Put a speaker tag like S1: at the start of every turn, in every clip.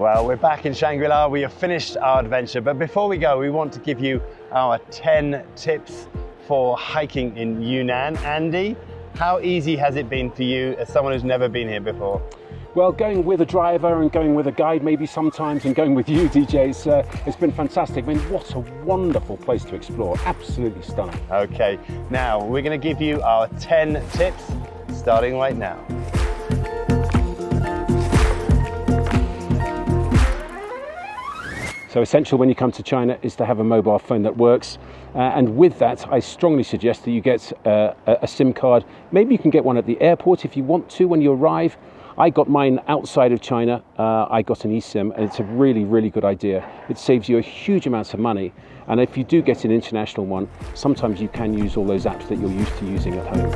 S1: Well, we're back in Shangri-La. We have finished our adventure, but before we go, we want to give you our 10 tips for hiking in Yunnan. Andy, how easy has it been for you as someone who's never been here before?
S2: Well, going with a driver and going with a guide maybe sometimes, and going with you, DJ, it's been fantastic. I mean, what a wonderful place to explore. Absolutely stunning.
S1: Okay, now we're going to give you our 10 tips starting right now.
S2: So essential when you come to China is to have a mobile phone that works. And with that, I strongly suggest that you get a SIM card. Maybe you can get one at the airport if you want to when you arrive. I got mine outside of China. I got an eSIM, and it's a really, really good idea. It saves you a huge amount of money. And if you do get an international one, sometimes you can use all those apps that you're used to using at home.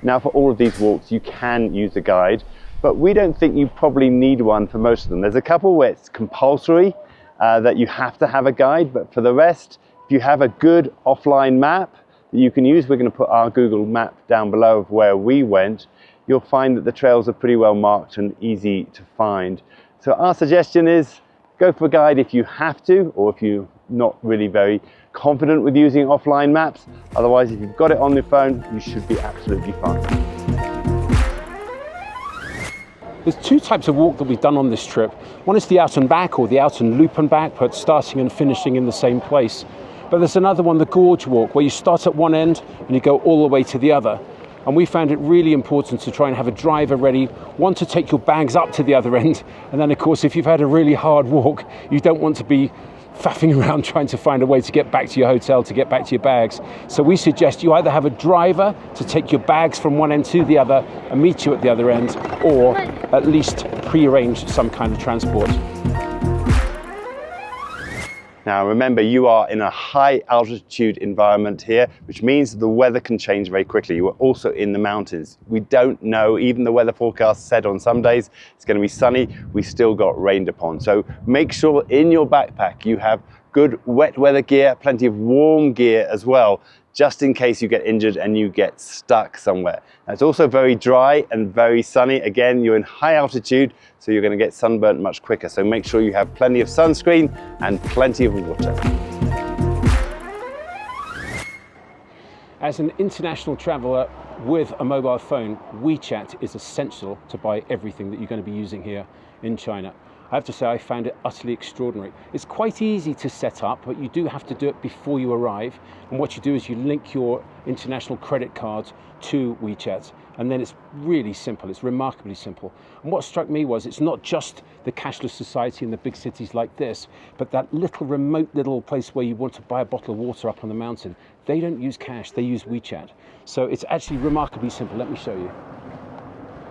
S1: Now, for all of these walks, you can use a guide, but we don't think you probably need one for most of them. There's a couple where it's compulsory that you have to have a guide, but for the rest, if you have a good offline map that you can use, we're going to put our Google map down below of where we went, you'll find that the trails are pretty well marked and easy to find. So our suggestion is go for a guide if you have to, or if you're not really very confident with using offline maps. Otherwise, if you've got it on your phone, you should be absolutely fine.
S2: There's two types of walk that we've done on this trip. One is the out and back, or the out and loop and back, but starting and finishing in the same place. But there's another one, the gorge walk, where you start at one end and you go all the way to the other. And we found it really important to try and have a driver ready, one to take your bags up to the other end. And then of course, if you've had a really hard walk, you don't want to be faffing around trying to find a way to get back to your hotel, to get back to your bags. So we suggest you either have a driver to take your bags from one end to the other and meet you at the other end, or at least pre-arrange some kind of transport.
S1: Now remember, you are in a high altitude environment here, which means the weather can change very quickly. You are also in the mountains. We don't know, even the weather forecast said on some days it's going to be sunny, we still got rained upon. So make sure in your backpack you have good wet weather gear, plenty of warm gear as well, just in case you get injured and you get stuck somewhere. Now, it's also very dry and very sunny. Again, you're in high altitude, so you're going to get sunburnt much quicker. So make sure you have plenty of sunscreen and plenty of water.
S2: As an international traveler with a mobile phone, WeChat is essential to buy everything that you're going to be using here in China. I have to say, I found it utterly extraordinary. It's quite easy to set up, but you do have to do it before you arrive. And what you do is you link your international credit cards to WeChat. And then it's really simple. It's remarkably simple. And what struck me was it's not just the cashless society in the big cities like this, but that little remote little place where you want to buy a bottle of water up on the mountain. They don't use cash, they use WeChat. So it's actually remarkably simple. Let me show you.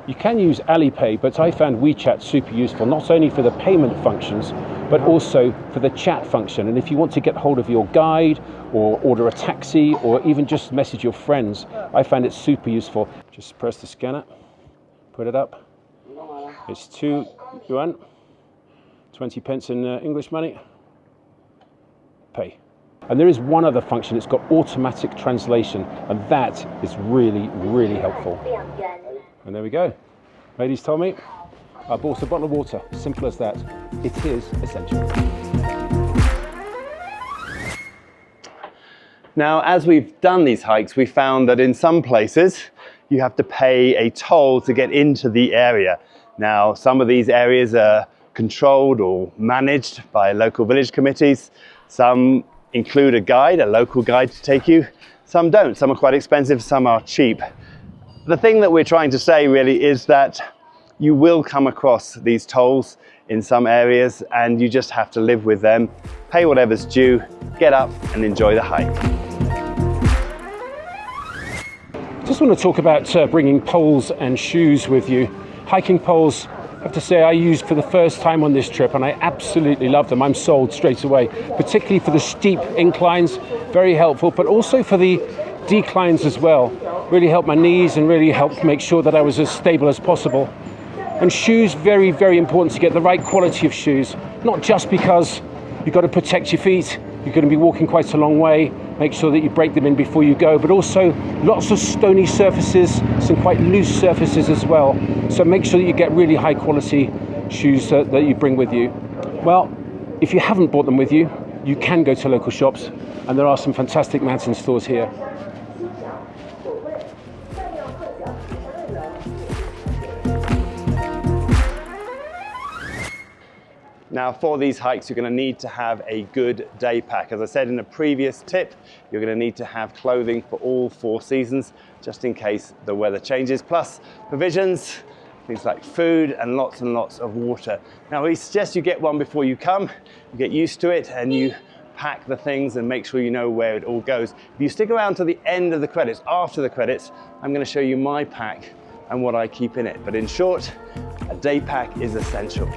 S2: You can use Alipay, but I found WeChat super useful, not only for the payment functions, but also for the chat function. And if you want to get hold of your guide, or order a taxi, or even just message your friends, I found it super useful. Just press the scanner, put it up. It's 2 yuan, 20 pence in English money. Pay. And there is one other function, it's got automatic translation, and that is really, really helpful. And there we go. Ladies told me, I bought a bottle of water. Simple as that. It is essential.
S1: Now, as we've done these hikes, we found that in some places you have to pay a toll to get into the area. Now, some of these areas are controlled or managed by local village committees. Some include a guide, a local guide to take you. Some don't. Some are quite expensive, some are cheap. The thing that we're trying to say really is that you will come across these tolls in some areas and you just have to live with them, pay whatever's due, get up and enjoy the hike.
S2: Just want to talk about bringing poles and shoes with you. Hiking poles, I have to say I used for the first time on this trip and I absolutely love them. I'm sold straight away, particularly for the steep inclines, very helpful, but also for the declines as well. Really helped my knees and really helped make sure that I was as stable as possible. And shoes, very, very important to get the right quality of shoes, not just because you've got to protect your feet, you're going to be walking quite a long way, make sure that you break them in before you go, but also lots of stony surfaces, some quite loose surfaces as well. So make sure that you get really high quality shoes that you bring with you. Well, if you haven't brought them with you, you can go to local shops, and there are some fantastic mountain stores here.
S1: Now for these hikes, you're going to need to have a good day pack. As I said in a previous tip, you're going to need to have clothing for all 4 seasons, just in case the weather changes, plus provisions, things like food and lots of water. Now we suggest you get one before you come, you get used to it and you pack the things and make sure you know where it all goes. If you stick around to the end of the credits, after the credits, I'm going to show you my pack and what I keep in it. But in short, a day pack is essential.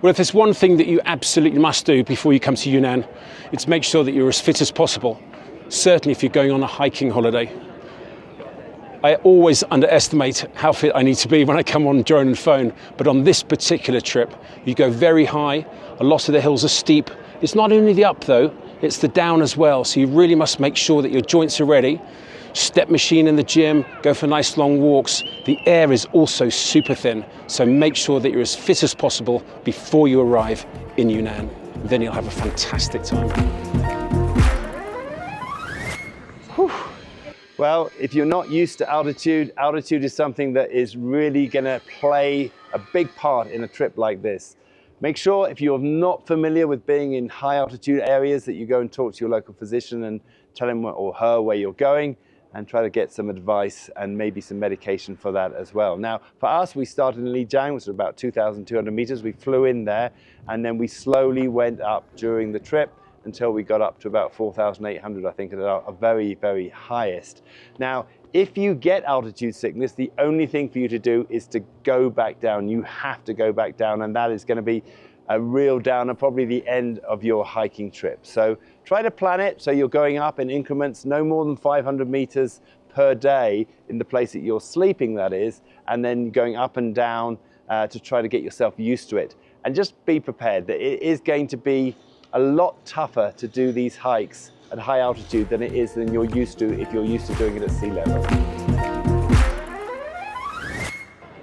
S2: Well, if there's one thing that you absolutely must do before you come to Yunnan, it's make sure that you're as fit as possible. Certainly if you're going on a hiking holiday. I always underestimate how fit I need to be when I come on drone and phone, but on this particular trip, you go very high, a lot of the hills are steep. It's not only the up though, it's the down as well, so you really must make sure that your joints are ready. Step machine in the gym, go for nice long walks. The air is also super thin, so make sure that you're as fit as possible before you arrive in Yunnan. Then you'll have a fantastic time.
S1: Whew. Well, if you're not used to altitude, altitude is something that is really going to play a big part in a trip like this. Make sure if you're not familiar with being in high altitude areas that you go and talk to your local physician and tell him or her where you're going, and try to get some advice and maybe some medication for that as well. Now, for us, we started in Lijiang, which is about 2,200 meters. We flew in there, and then we slowly went up during the trip until we got up to about 4,800, I think, at our very, very highest. Now, if you get altitude sickness, the only thing for you to do is to go back down. You have to go back down, and that is going to be a real downer, probably the end of your hiking trip. So try to plan it so you're going up in increments, no more than 500 meters per day in the place that you're sleeping, that is, and then going up and down to try to get yourself used to it. And just be prepared that it is going to be a lot tougher to do these hikes at high altitude than it is than you're used to if you're used to doing it at sea level.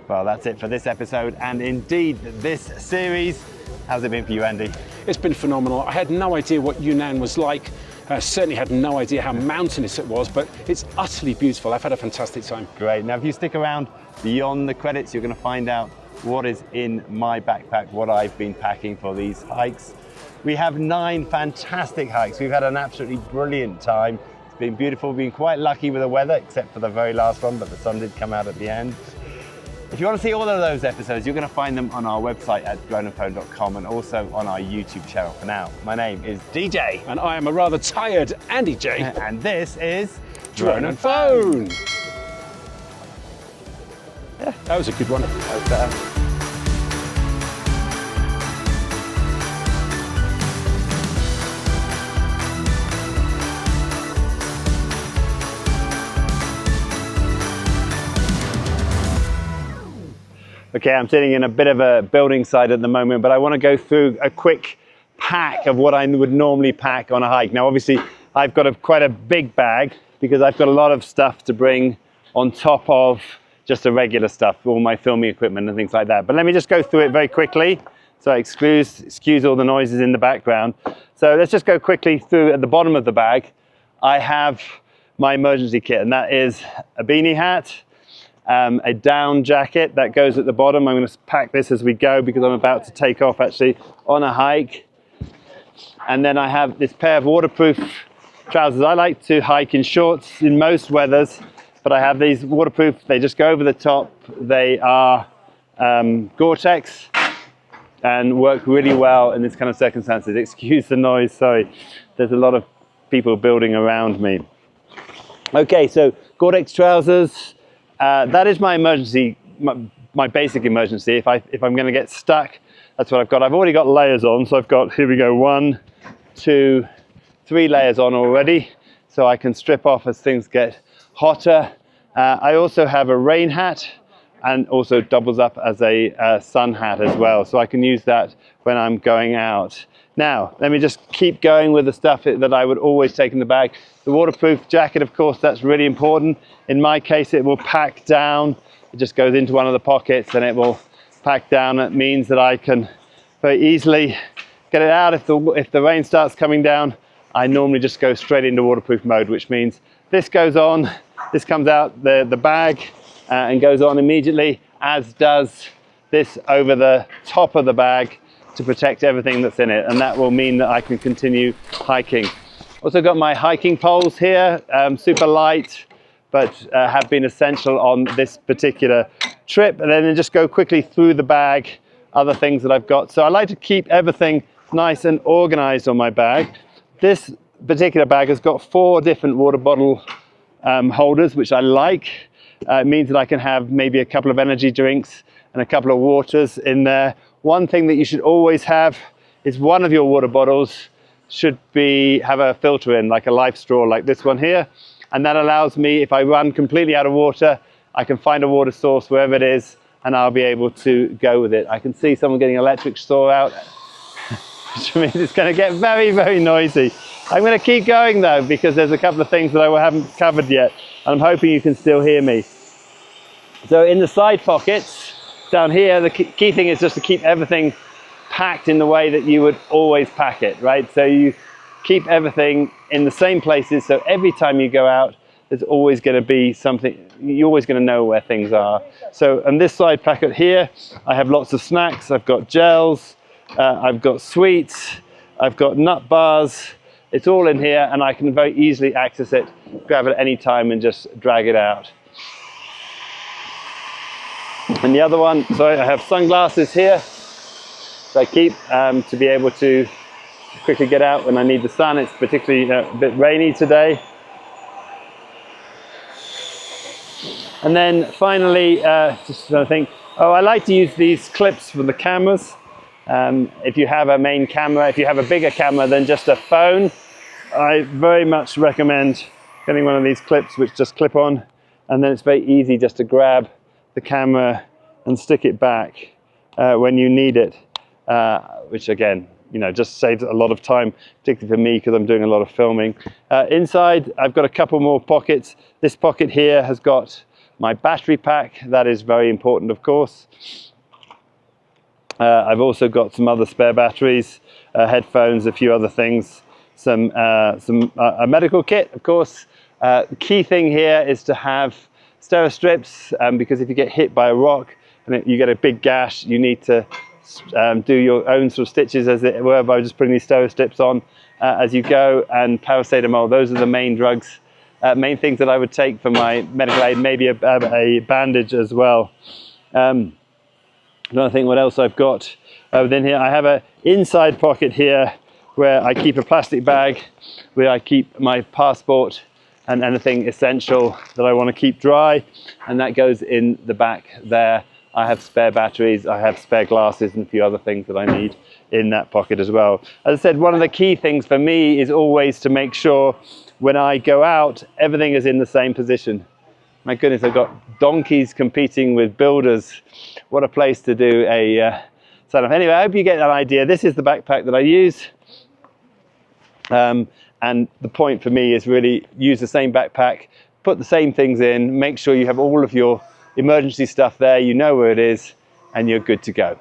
S1: Well, that's it for this episode, and indeed this series. How's it been for you, Andy?
S2: It's been phenomenal. I had no idea what Yunnan was like. Certainly had no idea how mountainous it was, but it's utterly beautiful. I've had a fantastic time.
S1: Great. Now, if you stick around beyond the credits, you're going to find out what is in my backpack, what I've been packing for these hikes. We have 9 fantastic hikes. We've had an absolutely brilliant time. It's been beautiful. We've been quite lucky with the weather, except for the very last one, but the sun did come out at the end. If you want to see all of those episodes, you're going to find them on our website at droneandphone.com and also on our YouTube channel. For now, my name is DJ.
S2: And I am a rather tired Andy J.
S1: And this is
S2: Drone and Phone. Yeah, that was a good one.
S1: That was better. Okay, I'm sitting in a bit of a building site at the moment, but I want to go through a quick pack of what I would normally pack on a hike. Now, obviously, I've got quite a big bag because I've got a lot of stuff to bring on top of just the regular stuff, all my filming equipment and things like that. But let me just go through it very quickly. So excuse all the noises in the background. So let's just go quickly through. At the bottom of the bag, I have my emergency kit, and that is a beanie hat, a down jacket that goes at the bottom. I'm going to pack this as we go because I'm about to take off actually on a hike. And then I have this pair of waterproof trousers. I like to hike in shorts in most weathers, but I have these waterproof. They just go over the top. They are Gore-Tex and work really well in this kind of circumstances. Excuse the noise, sorry. There's a lot of people building around me. Okay, so Gore-Tex trousers. That is my emergency, my basic emergency. If I'm going to get stuck, that's what I've got. I've already got layers on, so I've got, here we go, 1, 2, 3 layers on already, so I can strip off as things get hotter. I also have a rain hat, and also doubles up as a sun hat as well. So I can use that when I'm going out. Now, let me just keep going with the stuff that I would always take in the bag. The waterproof jacket, of course, that's really important. In my case, it will pack down. It just goes into one of the pockets and it will pack down. It means that I can very easily get it out. If the rain starts coming down, I normally just go straight into waterproof mode, which means this goes on, this comes out the bag and goes on immediately, as does this over the top of the bag to protect everything that's in it, and that will mean that I can continue hiking. Also got my hiking poles here, super light, but have been essential on this particular trip. And then just go quickly through the bag, other things that I've got. So I like to keep everything nice and organized on my bag. This particular bag has got 4 different water bottle holders, which I like. It means that I can have maybe a couple of energy drinks and a couple of waters in there. One thing that you should always have is one of your water bottles should have a filter in, like a life straw like this one here. And that allows me, if I run completely out of water, I can find a water source wherever it is and I'll be able to go with it. I can see someone getting an electric saw out, which means it's going to get very, very noisy. I'm going to keep going though, because there's a couple of things that I haven't covered yet, and I'm hoping you can still hear me. So in the side pockets down here, the key thing is just to keep everything packed in the way that you would always pack it, right? So you keep everything in the same places, so every time you go out, there's always going to be something, you're always going to know where things are. So on this side packet here, I have lots of snacks. I've got gels, I've got sweets, I've got nut bars. It's all in here, and I can very easily access it, grab it at any time and just drag it out. And the other one, so I have sunglasses here, so I keep to be able to quickly get out when I need the sun. It's particularly a bit rainy today. And then finally, just another thing, I like to use these clips for the cameras. If you have a main camera, if you have a bigger camera than just a phone, I very much recommend getting one of these clips which just clip on, and then it's very easy just to grab the camera and stick it back when you need it, which again, just saves a lot of time, particularly for me because I'm doing a lot of filming. Inside, I've got a couple more pockets. This pocket here has got my battery pack. That is very important, of course. I've also got some other spare batteries, headphones, a few other things, a medical kit, of course. The key thing here is to have stero strips, because if you get hit by a rock and you get a big gash, you need to do your own sort of stitches, as it were, by just putting these stero strips on as you go. And paracetamol, those are the main drugs, main things that I would take for my medical aid, maybe a bandage as well. I'm trying to think what else I've got within here. I have an inside pocket here where I keep a plastic bag, where I keep my passport and anything essential that I want to keep dry, and that goes in the back there. I have spare batteries, I have spare glasses and a few other things that I need in that pocket as well. As I said, one of the key things for me is always to make sure when I go out, everything is in the same position. My goodness, I've got donkeys competing with builders. What a place to do a sign-off. Anyway, I hope you get an idea. This is the backpack that I use. And the point for me is really use the same backpack, put the same things in, make sure you have all of your emergency stuff there, you know where it is, and you're good to go.